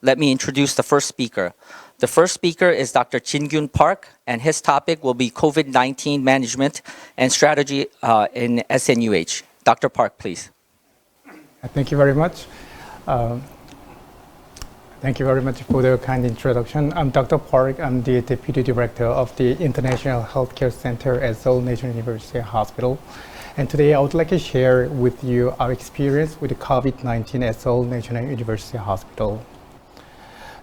let me introduce the first speaker. The first speaker is Dr. Jin Kyun Park, and his topic will be COVID-19 management and strategy in SNUH. Dr. Park, please. Thank you very much. Thank you very much for the kind introduction. I'm Dr. Park. I'm the Deputy Director of the International Healthcare Center at Seoul National University Hospital. And today I would like to share with you our experience with COVID-19 at Seoul National University Hospital.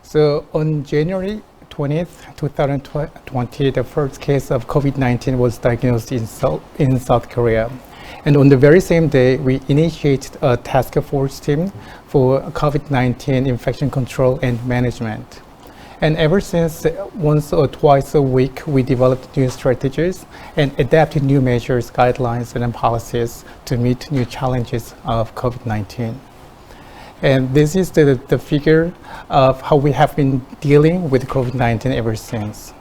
So on January 20th, 2020, the first case of COVID-19 was diagnosed in South Korea. And on the very same day, we initiated a task force team for COVID-19 infection control and management. And ever since, once or twice a week, we developed new strategies and adapted new measures, guidelines, and policies to meet new challenges of COVID-19. And this is the figure of how we have been dealing with COVID-19 ever since.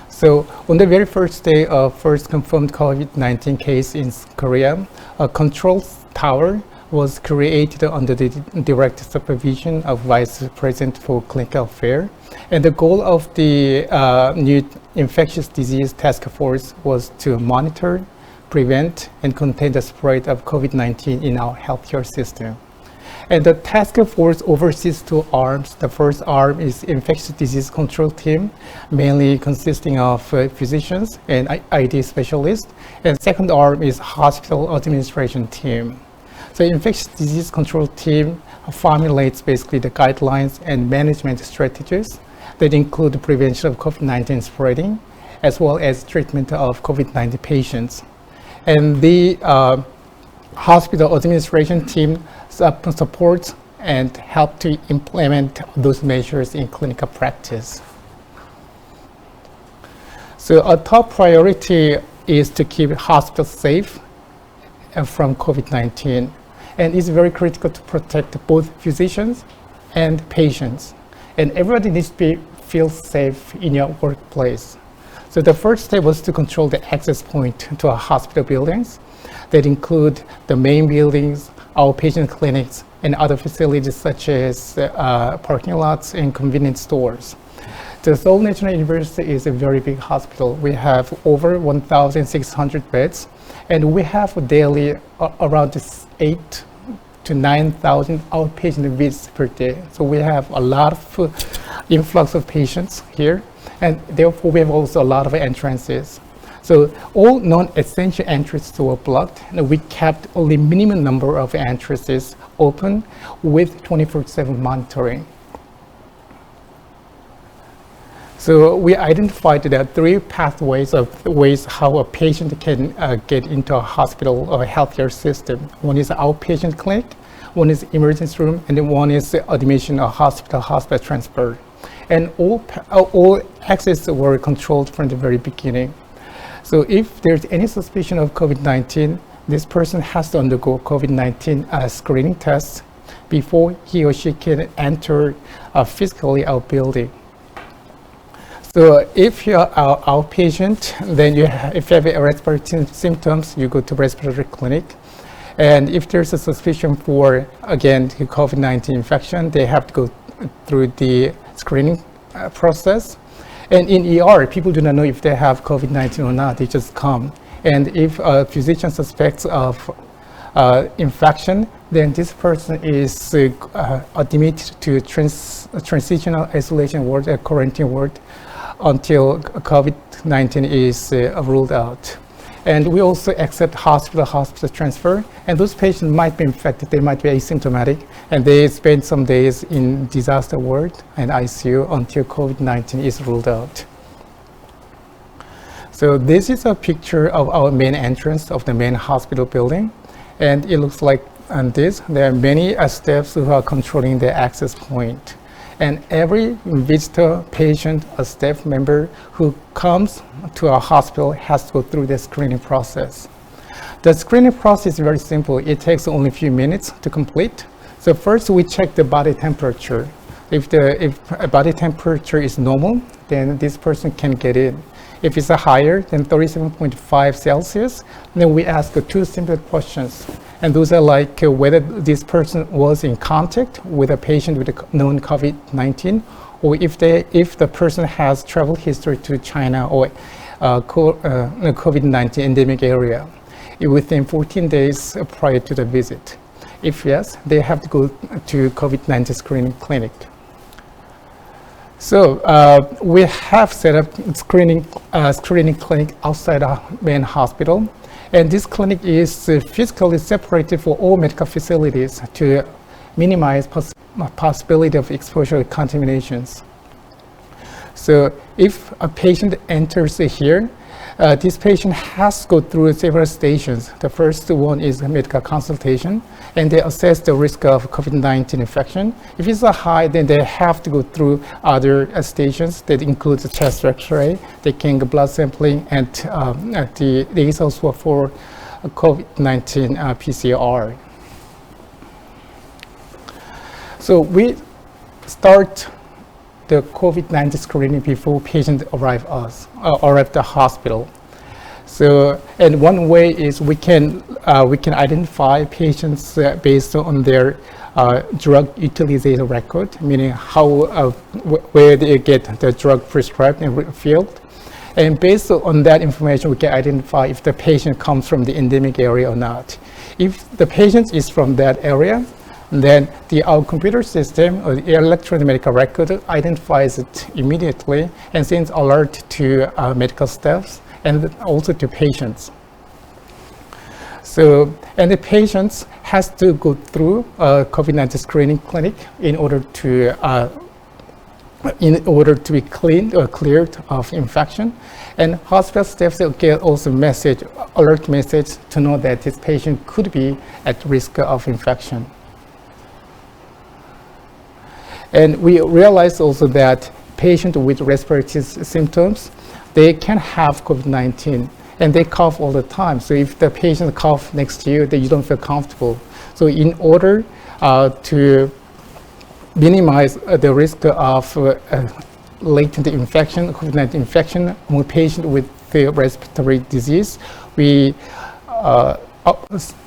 So on the very first day of first confirmed COVID-19 case in Korea, a control tower was created under the direct supervision of Vice President for Clinical Affairs. And the goal of the new infectious disease task force was to monitor, prevent, and contain the spread of COVID-19 in our healthcare system. And the task force oversees two arms. The first arm is infectious disease control team, mainly consisting of physicians and ID specialists. And second arm is hospital administration team. So infectious disease control team formulates basically the guidelines and management strategies that include the prevention of COVID-19 spreading, as well as treatment of COVID-19 patients. And the hospital administration team supports and help to implement those measures in clinical practice. So our top priority is to keep hospitals safe from COVID-19. And it's very critical to protect both physicians and patients. And everybody needs to feel safe in your workplace. So the first step was to control the access point to our hospital buildings that include the main buildings, outpatient clinics, and other facilities such as parking lots and convenience stores. The Seoul National University is a very big hospital. We have over 1,600 beds, and we have daily around 8,000 to 9,000 outpatient visits per day. So we have a lot of influx of patients here, and therefore we have also a lot of entrances. So all non-essential entrances were blocked, and we kept only minimum number of entrances open with 24/7 monitoring. So we identified there are three pathways of ways how a patient can get into a hospital or a healthcare system. One is outpatient clinic, one is emergency room, and then one is admission or hospital transfer. And all access were controlled from the very beginning. So if there's any suspicion of COVID-19, this person has to undergo COVID-19 screening tests before he or she can enter physically our building. So if you're outpatient, then if you have respiratory symptoms, you go to respiratory clinic. And if there's a suspicion for, again, COVID-19 infection, they have to go through the screening process. And in ER, people do not know if they have COVID-19 or not. They just come. And if a physician suspects of infection, then this person is admitted to transitional isolation ward, a quarantine ward, until COVID-19 is ruled out. And we also accept hospital transfer. And those patients might be infected, they might be asymptomatic, and they spend some days in disaster ward and ICU until COVID-19 is ruled out. So this is a picture of our main entrance of the main hospital building. And it looks like this. There are many staffs who are controlling the access point. And every visitor, patient, a staff member who comes to our hospital has to go through the screening process. The screening process is very simple. It takes only a few minutes to complete. So first we check the body temperature. If body temperature is normal, then this person can get in. If it's higher than 37.5 Celsius, then we ask two simple questions. And those are like whether this person was in contact with a patient with a known COVID-19, or if the person has travel history to China or COVID-19 endemic area within 14 days prior to the visit. If yes, they have to go to COVID-19 screening clinic. So we have set up screening clinic outside our main hospital, and this clinic is physically separated for all medical facilities to minimize possibility of exposure to contaminations. So if a patient enters here, this patient has to go through several stations. The first one is medical consultation, and they assess the risk of COVID-19 infection. If it's a high, then they have to go through other stations that includes the chest X-ray, the blood sampling, and the results for COVID-19 PCR. So we start the COVID-19 screening before patients arrive at the hospital. So, and one way is we can identify patients based on their drug utilization record, meaning how where they get the drug prescribed and refilled. And based on that information, we can identify if the patient comes from the endemic area or not. If the patient is from that area, then our computer system or the electronic medical record identifies it immediately and sends alert to medical staffs and also to patients. So, and the patients has to go through a COVID-19 screening clinic in order to be cleaned or cleared of infection. And hospital staff get also alert message to know that this patient could be at risk of infection. And we realize also that patients with respiratory symptoms, they can have COVID-19 and they cough all the time. So if the patient coughs next to you, then you don't feel comfortable. So in order to minimize the risk of latent infection, COVID-19 infection among patients with the respiratory disease, we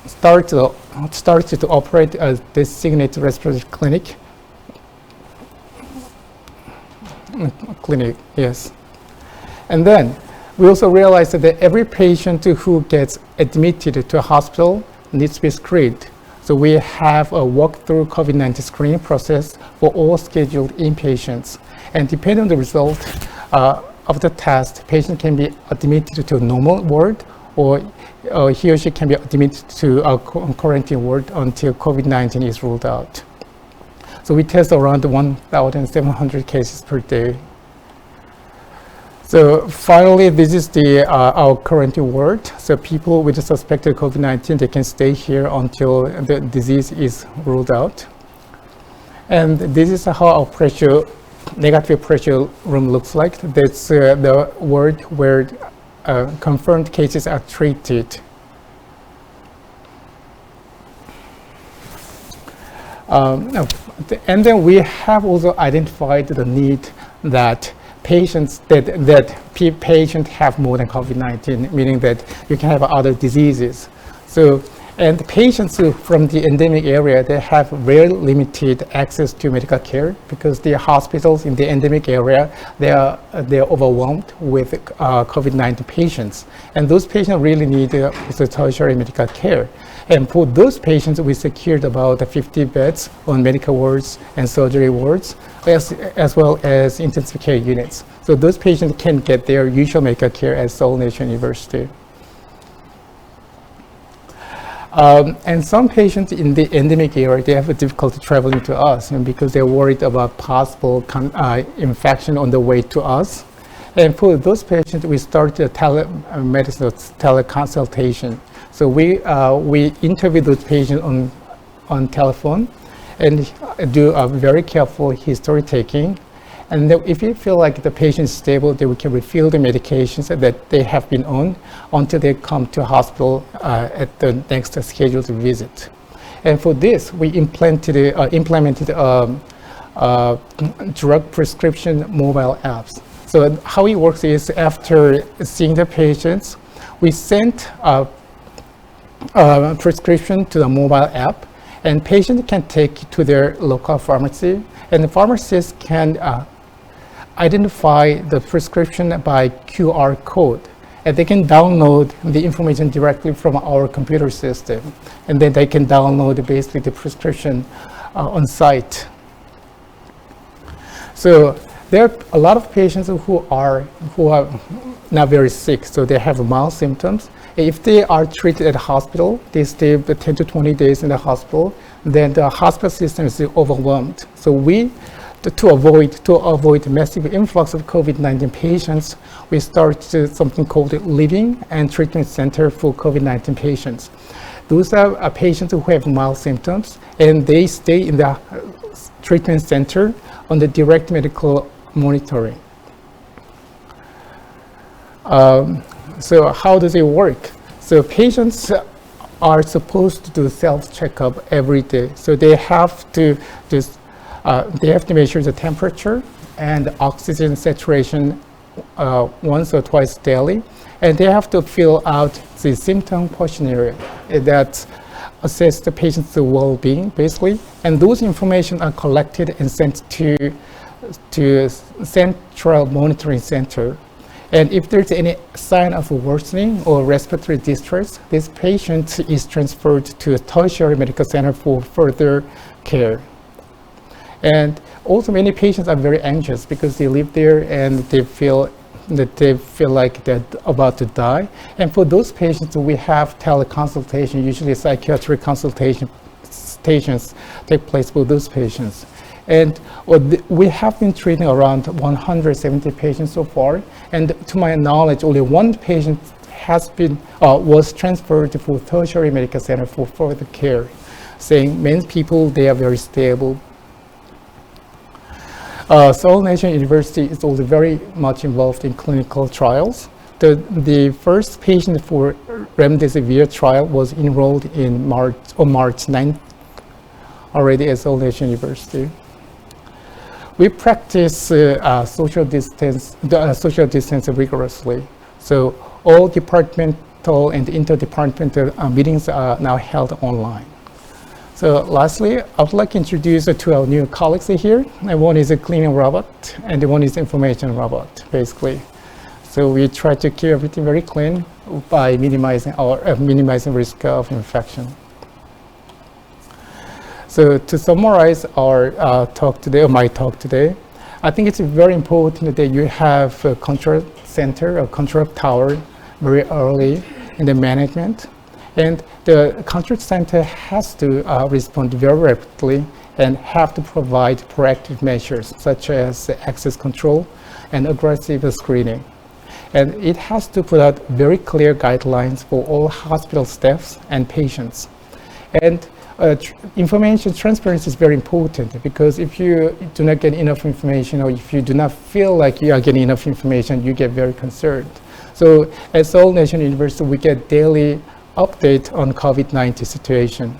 started to operate a designated respiratory clinic. Yes. And then we also realized that every patient who gets admitted to a hospital needs to be screened. So we have a walkthrough COVID-19 screening process for all scheduled inpatients. And depending on the result of the test, patient can be admitted to a normal ward, or he or she can be admitted to a quarantine ward until COVID-19 is ruled out. So we test around 1,700 cases per day. So finally, this is our quarantine ward. So people with suspected COVID-19, they can stay here until the disease is ruled out. And this is how our negative pressure room looks like. That's the ward where confirmed cases are treated. And then we have also identified the need that patients have more than COVID-19, meaning that you can have other diseases. So, and patients from the endemic area, they have very limited access to medical care because the hospitals in the endemic area, they're overwhelmed with COVID-19 patients. And those patients really need tertiary medical care. And for those patients, we secured about 50 beds on medical wards and surgery wards, as well as intensive care units. So those patients can get their usual medical care at Seoul National University. And some patients in the endemic area, they have a difficulty traveling to us because they're worried about possible infection on the way to us. And for those patients, we started telemedicine, tele-consultation. So we interview those patients on telephone and do a very careful history taking. And then if we feel like the patient is stable, then we can refill the medications that they have been on until they come to hospital at the next scheduled visit. And for this, we implemented drug prescription mobile apps. So how it works is after seeing the patients, we send a prescription to the mobile app, and patient can take it to their local pharmacy, and the pharmacist can identify the prescription by QR code, and they can download the information directly from our computer system, and then they can download basically the prescription on site. So there are a lot of patients who are not very sick, so they have mild symptoms. If they are treated at the hospital, they stay 10 to 20 days in the hospital, then the hospital system is overwhelmed. So to avoid massive influx of COVID-19 patients, we started something called Living and Treatment Center for COVID-19 patients. Those are patients who have mild symptoms, and they stay in the treatment center on the direct medical monitoring. So how does it work? So patients are supposed to do self-checkup every day. So they have to measure the temperature and oxygen saturation once or twice daily, and they have to fill out the symptom questionnaire that assess the patient's well-being, basically. And those information are collected and sent to central monitoring center. And if there's any sign of worsening or respiratory distress, this patient is transferred to a tertiary medical center for further care. And also many patients are very anxious because they live there and they feel like they're about to die. And for those patients, we have tele-consultation, usually psychiatric consultations take place for those patients. And we have been treating around 170 patients so far, and to my knowledge, only one patient was transferred to tertiary medical center for further care, saying many people, they are very stable. Seoul National University is also very much involved in clinical trials. The first patient for remdesivir trial was enrolled on March 9th, already at Seoul National University. We practice social distance rigorously. So all departmental and interdepartmental meetings are now held online. So lastly, I would like to introduce to our new colleagues here. And one is a cleaning robot, and one is information robot, basically. So we try to keep everything very clean by minimizing risk of infection. So to summarize our talk today, or my talk today, I think it's very important that you have a control center, a control tower very early in the management. And the control center has to respond very rapidly and have to provide proactive measures such as access control and aggressive screening. And it has to put out very clear guidelines for all hospital staffs and patients. And information transparency is very important, because if you do not get enough information, or if you do not feel like you are getting enough information, you get very concerned. So at Seoul National University, we get daily update on COVID-19 situation.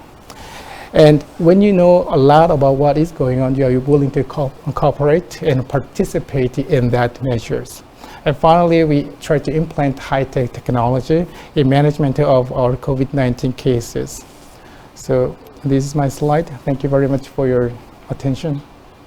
And when you know a lot about what is going on, you are willing to cooperate and participate in that measures. And finally, we try to implement high-tech technology in management of our COVID-19 cases. So this is my slide. Thank you very much for your attention.